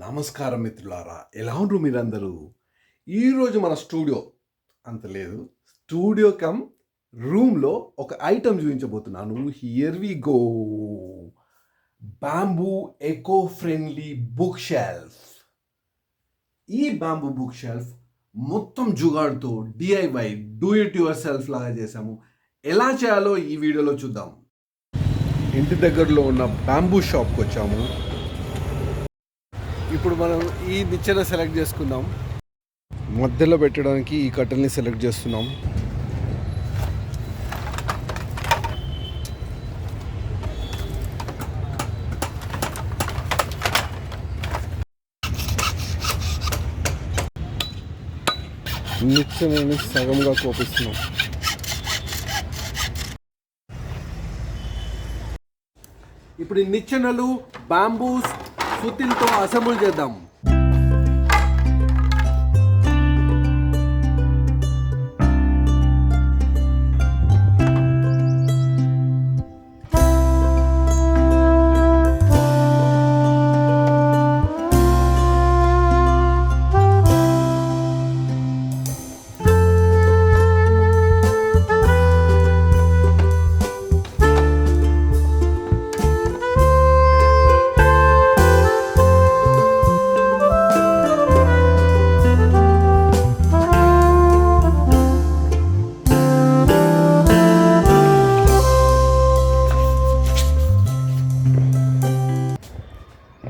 నమస్కారం మిత్రులారా, ఎలా ఉండ్రు మీరందరూ? ఈరోజు మన స్టూడియో అంత లేదు, స్టూడియో కమ్ రూమ్లో ఒక ఐటమ్ చూపించబోతున్నాను. Here we go. Bamboo eco friendly bookshelf. ఈ బ్యాంబూ బుక్ షెల్ఫ్ మొత్తం జుగాడ్తో DIY do it yourself లాగా చేసాము. ఎలా చేయాలో ఈ వీడియోలో చూద్దాం. ఇంటి దగ్గరలో ఉన్న బ్యాంబూ షాప్కి వచ్చాము. ఇప్పుడు మనం ఈ నిచ్చెన సెలెక్ట్ చేసుకుందాం. మధ్యలో పెట్టడానికి ఈ కట్టెల్ని సెలెక్ట్ చేస్తున్నాం. నిచ్చెనని సగంగా కోపిస్తున్నాం. ఇప్పుడు ఈ నిచ్చెనలు బ్యాంబూ సుత్తిలతో అసెంబుల్ చేద్దాం.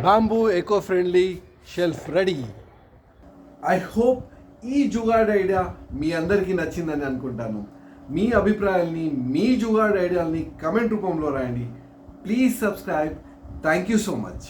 Bamboo eco friendly shelf ready. I hope ఈ జుగాడ్ ఐడియా మీ అందరికీ నచ్చిందని అనుకుంటాను. మీ అభిప్రాయాల్ని, మీ జుగాడ్ ఐడియాల్ని కమెంట్ రూపంలో రాయండి. Please subscribe. Thank you so much.